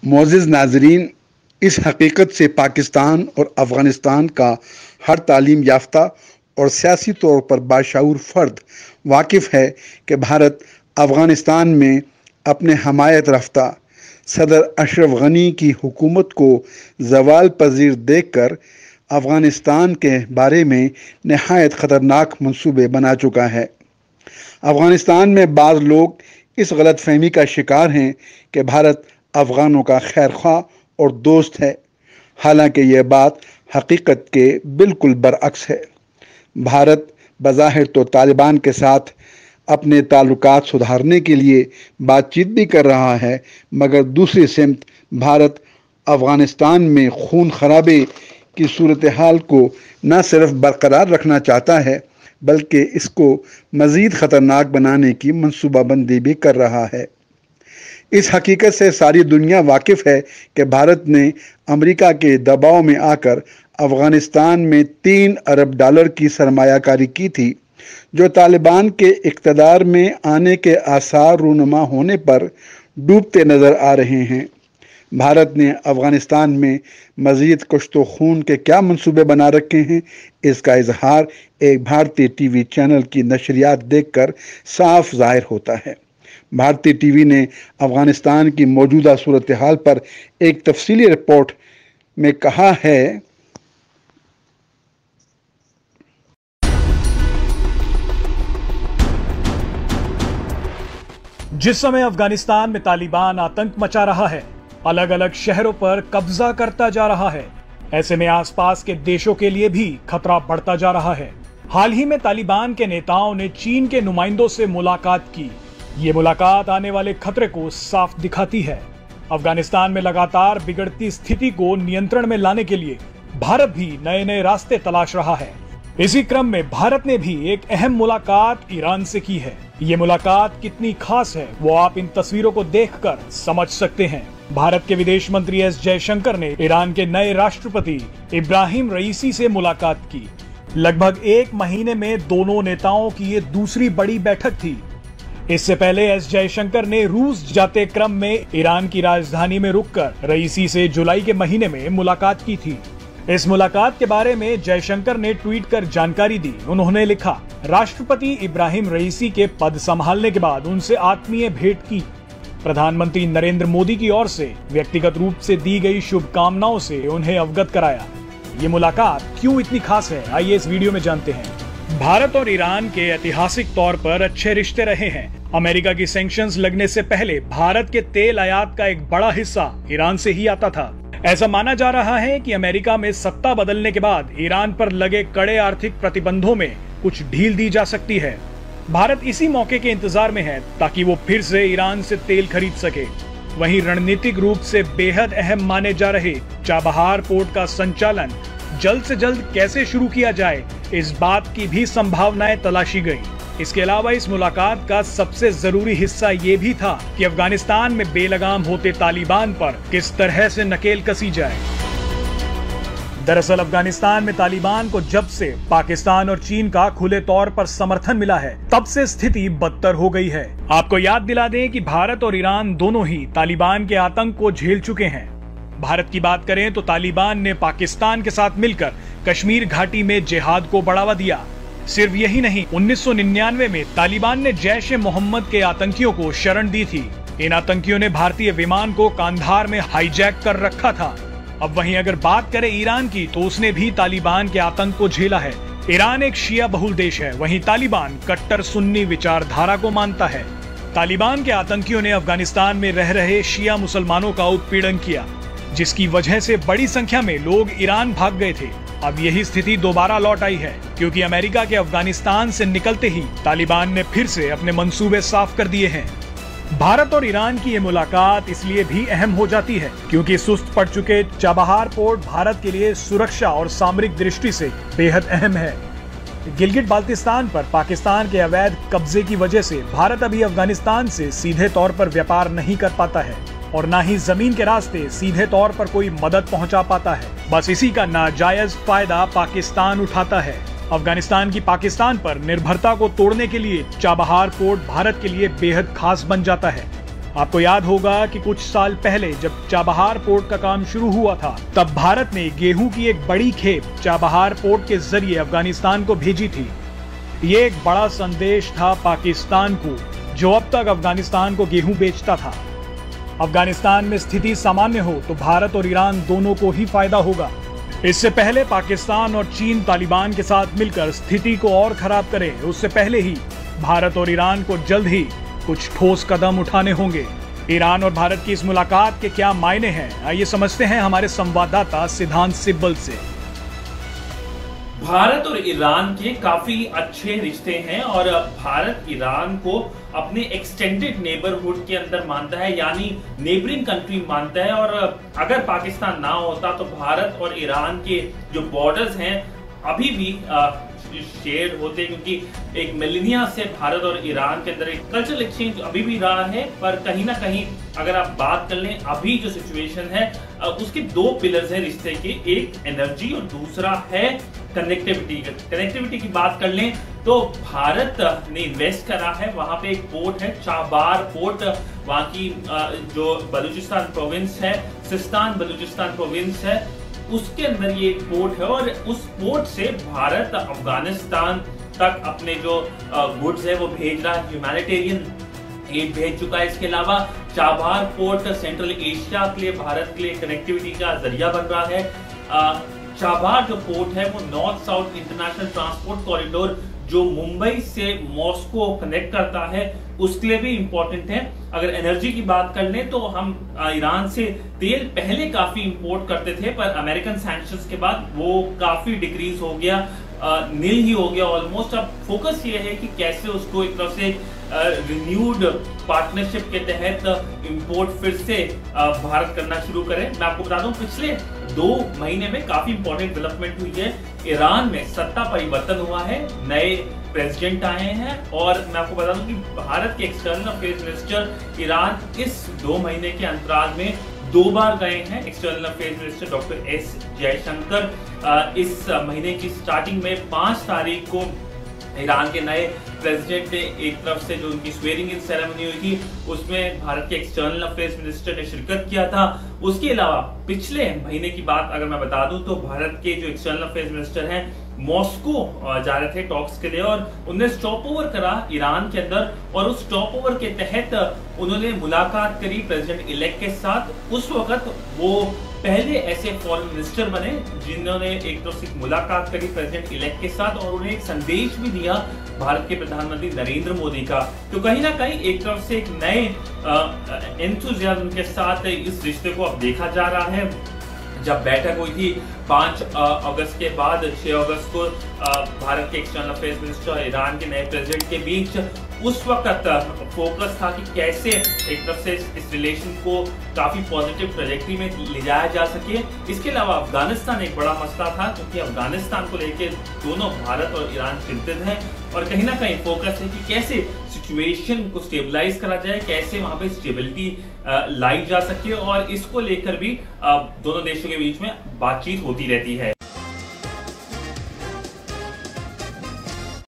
मोअज़्ज़िज़ नाज़रीन, इस हकीकत से पाकिस्तान और अफ़गानिस्तान का हर तालीम याफ्ता और सियासी तौर पर बाशऊर फ़र्द वाकिफ़ है कि भारत अफ़गानिस्तान में अपने हमायत रफ्ता सदर अशरफ गनी की हुकूमत को ज़वाल पज़ीर देख कर अफ़गानिस्तान के बारे में नहायत ख़तरनाक मंसूबे बना चुका है। अफ़गानिस्तान में बाज़ लोग इस गलत फहमी का शिकार हैं कि भारत अफ़गानों का खैर ख्वाह और दोस्त है, हालांकि यह बात हकीकत के बिल्कुल बरअक्स है। भारत बज़ाहिर तो तालिबान के साथ अपने ताल्लुकात सुधारने के लिए बातचीत भी कर रहा है, मगर दूसरी सिमत भारत अफ़गानिस्तान में खून खराबे की सूरत हाल को न सिर्फ बरकरार रखना चाहता है बल्कि इसको मज़ीद ख़तरनाक बनाने की मनसूबाबंदी भी कर रहा है। इस हकीकत से सारी दुनिया वाकिफ़ है कि भारत ने अमेरिका के दबाव में आकर अफ़गानिस्तान में $3 अरब की सरमायाकारी की थी, जो तालिबान के इक़्तिदार में आने के आसार रूनुमा होने पर डूबते नज़र आ रहे हैं। भारत ने अफ़गानिस्तान में मज़ीद कुश्तो खून के क्या मंसूबे बना रखे हैं, इसका इजहार एक भारतीय टीवी चैनल की नशरियात देखकर साफ ज़ाहिर होता है। भारतीय टीवी ने अफ़गानिस्तान की मौजूदा सूरत हाल पर एक तफसीली रिपोर्ट में कहा है, जिस समय अफगानिस्तान में तालिबान आतंक मचा रहा है, अलग अलग शहरों पर कब्जा करता जा रहा है, ऐसे में आसपास के देशों के लिए भी खतरा बढ़ता जा रहा है। हाल ही में तालिबान के नेताओं ने चीन के नुमाइंदों से मुलाकात की। ये मुलाकात आने वाले खतरे को साफ दिखाती है। अफगानिस्तान में लगातार बिगड़ती स्थिति को नियंत्रण में लाने के लिए भारत भी नए नए रास्ते तलाश रहा है। इसी क्रम में भारत ने भी एक अहम मुलाकात ईरान से की है। ये मुलाकात कितनी खास है वो आप इन तस्वीरों को देखकर समझ सकते हैं। भारत के विदेश मंत्री एस जयशंकर ने ईरान के नए राष्ट्रपति इब्राहिम रईसी से मुलाकात की। लगभग 1 महीने में दोनों नेताओं की ये दूसरी बड़ी बैठक थी। इससे पहले एस जयशंकर ने रूस जाते क्रम में ईरान की राजधानी में रुककर रईसी से जुलाई के महीने में मुलाकात की थी। इस मुलाकात के बारे में जयशंकर ने ट्वीट कर जानकारी दी। उन्होंने लिखा, राष्ट्रपति इब्राहिम रईसी के पद संभालने के बाद उनसे आत्मीय भेंट की। प्रधानमंत्री नरेंद्र मोदी की ओर से व्यक्तिगत रूप से दी गई शुभकामनाओं से उन्हें अवगत कराया। ये मुलाकात क्यों इतनी खास है, आइए इस वीडियो में जानते हैं। भारत और ईरान के ऐतिहासिक तौर पर अच्छे रिश्ते रहे हैं। अमेरिका की सैंक्शंस लगने से पहले भारत के तेल आयात का एक बड़ा हिस्सा ईरान से ही आता था। ऐसा माना जा रहा है कि अमेरिका में सत्ता बदलने के बाद ईरान पर लगे कड़े आर्थिक प्रतिबंधों में कुछ ढील दी जा सकती है। भारत इसी मौके के इंतजार में है ताकि वो फिर से ईरान से तेल खरीद सके। वहीं रणनीतिक रूप से बेहद अहम माने जा रहे चाबहार पोर्ट का संचालन जल्द से जल्द कैसे शुरू किया जाए, इस बात की भी संभावनाएं तलाशी गई। इसके अलावा इस मुलाकात का सबसे जरूरी हिस्सा ये भी था कि अफगानिस्तान में बेलगाम होते तालिबान पर किस तरह से नकेल कसी जाए। दरअसल अफगानिस्तान में तालिबान को जब से पाकिस्तान और चीन का खुले तौर पर समर्थन मिला है, तब से स्थिति बदतर हो गई है। आपको याद दिला दें कि भारत और ईरान दोनों ही तालिबान के आतंक को झेल चुके हैं। भारत की बात करें तो तालिबान ने पाकिस्तान के साथ मिलकर कश्मीर घाटी में जिहाद को बढ़ावा दिया। सिर्फ यही नहीं, 1999 में तालिबान ने जैश ए मोहम्मद के आतंकियों को शरण दी थी। इन आतंकियों ने भारतीय विमान को कांधार में हाईजैक कर रखा था। अब वहीं अगर बात करें ईरान की, तो उसने भी तालिबान के आतंक को झेला है। ईरान एक शिया बहुल देश है, वहीं तालिबान कट्टर सुन्नी विचारधारा को मानता है। तालिबान के आतंकियों ने अफगानिस्तान में रह रहे शिया मुसलमानों का उत्पीड़न किया, जिसकी वजह से बड़ी संख्या में लोग ईरान भाग गए थे। अब यही स्थिति दोबारा लौट आई है, क्योंकि अमेरिका के अफगानिस्तान से निकलते ही तालिबान ने फिर से अपने मंसूबे साफ कर दिए हैं। भारत और ईरान की ये मुलाकात इसलिए भी अहम हो जाती है क्योंकि सुस्त पड़ चुके चाबहार पोर्ट भारत के लिए सुरक्षा और सामरिक दृष्टि से बेहद अहम है। गिलगिट बाल्टिस्तान पर पाकिस्तान के अवैध कब्जे की वजह से भारत अभी अफगानिस्तान से सीधे तौर पर व्यापार नहीं कर पाता है और न ही जमीन के रास्ते सीधे तौर पर कोई मदद पहुंचा पाता है। बस इसी का नाजायज फायदा पाकिस्तान उठाता है। अफगानिस्तान की पाकिस्तान पर निर्भरता को तोड़ने के लिए चाबहार पोर्ट भारत के लिए बेहद खास बन जाता है। आपको याद होगा कि कुछ साल पहले जब चाबहार पोर्ट का काम शुरू हुआ था, तब भारत ने गेहूं की एक बड़ी खेप चाबहार पोर्ट के जरिए अफगानिस्तान को भेजी थी। ये एक बड़ा संदेश था पाकिस्तान को, जो अब तक अफगानिस्तान को गेहूं बेचता था। अफगानिस्तान में स्थिति सामान्य हो तो भारत और ईरान दोनों को ही फायदा होगा। इससे पहले पाकिस्तान और चीन तालिबान के साथ मिलकर स्थिति को और खराब करे, उससे पहले ही भारत और ईरान को जल्द ही कुछ ठोस कदम उठाने होंगे। ईरान और भारत की इस मुलाकात के क्या मायने हैं, आइए समझते हैं हमारे संवाददाता सिद्धांत सिब्बल से। भारत और ईरान के काफी अच्छे रिश्ते हैं और भारत ईरान को अपने एक्सटेंडेड नेबरहुड के अंदर मानता है, यानी नेबरिंग कंट्री मानता है। और अगर पाकिस्तान ना होता तो भारत और ईरान के जो बॉर्डर्स हैं अभी भी शेयर होते, क्योंकि एक मिलेनिया से भारत और ईरान के अंदर एक कल्चरल एक्सचेंज अभी भी रहा है। पर कहीं ना कहीं अगर आप बात कर लें अभी जो सिचुएशन है उसके दो पिलर्स हैं रिश्ते के, एक एनर्जी और दूसरा है कनेक्टिविटी। कनेक्टिविटी की बात कर लें तो भारत ने इन्वेस्ट करा है, वहां पे एक पोर्ट है चाबहार पोर्ट, वहां की जो बलूचिस्तान प्रोविंस है, सिस्तान बलूचिस्तान प्रोविंस है, उसके अंदर ये एक पोर्ट है। और उस पोर्ट से भारत अफगानिस्तान तक अपने जो गुड्स है वो भेज रहा है, ह्यूमैनिटेरियन एड भेज चुका है। इसके अलावा चाबहार पोर्ट सेंट्रल एशिया के लिए भारत के लिए कनेक्टिविटी का जरिया बन रहा है। चाबहार जो पोर्ट है वो north south international transport corridor जो मुंबई से मॉस्को कनेक्ट करता है उसके लिए भी इंपॉर्टेंट है। अगर एनर्जी की बात कर लें तो हम ईरान से तेल पहले काफी इंपोर्ट करते थे, पर अमेरिकन सैंक्शंस के बाद वो काफी डिक्रीज हो गया, नील ही हो गया ऑलमोस्ट। अब फोकस ये है कि कैसे उसको एक तरफ से रिन्यूड पार्टनरशिप के तहत इंपोर्ट फिर से भारत करना शुरू करे। मैं आपको बता दूं पिछले 2 महीने में काफी इंपॉर्टेंट डेवलपमेंट हुई है। ईरान में सत्ता परिवर्तन हुआ है, नए प्रेसिडेंट आए हैं और मैं आपको बता दूं कि भारत के एक्सटर्नल अफेयर्स मिनिस्टर ईरान इस 2 महीने के अंतराल में 2 बार गए हैं। External affairs minister doctor S Jaishankar इस महीने की स्टार्टिंग में 5 तारीख को ईरान के नए प्रेसिडेंट ने एक तरफ से जो उनकी स्वेरिंग इन सेरेमनी हुई थी उसमें भारत के एक्सटर्नल अफेयर्स मिनिस्टर ने शिरकत किया था। उसके अलावा पिछले महीने की बात अगर मैं बता दूं तो भारत के जो एक्सटर्नल अफेयर्स मिनिस्टर हैं मॉस्को जा रहे थे टॉक्स के लिए और उन्होंने स्टॉप ओवर करा ईरान के अंदर और उस स्टॉप ओवर के तहत उन्होंने मुलाकात करी प्रेसिडेंट इलेक्ट के साथ। उस वक्त वो पहले ऐसे फॉरेन मिनिस्टर बने जिन्होंने एक तरफ से मुलाकात करी प्रेसिडेंट इलेक्ट के साथ और उन्हें एक संदेश भी दिया भारत के प्रधानमंत्री नरेंद्र मोदी का। तो कहीं ना कहीं एक तरफ से एक नए एंथुसियाज्म के साथ इस रिश्ते को अब देखा जा रहा है। जब बैठक हुई थी 5 अगस्त के बाद 6 अगस्त को भारत के एक्सटर्नल अफेयर्स मिनिस्टर ईरान के नए प्रेसिडेंट के बीच, उस वक्त फोकस था कि कैसे एक तरफ से इस रिलेशन को काफी पॉजिटिव ट्रैजेक्टरी में ले जाया जा सके। इसके अलावा अफगानिस्तान एक बड़ा मसला था क्योंकि अफगानिस्तान को लेकर दोनों भारत और ईरान चिंतित हैं और कहीं ना कहीं फोकस है कि कैसे सिचुएशन को स्टेबलाइज करा जाए, कैसे वहां पे स्टेबिलिटी लाई जा सके और इसको लेकर भी दोनों देशों के बीच में बातचीत होती रहती है।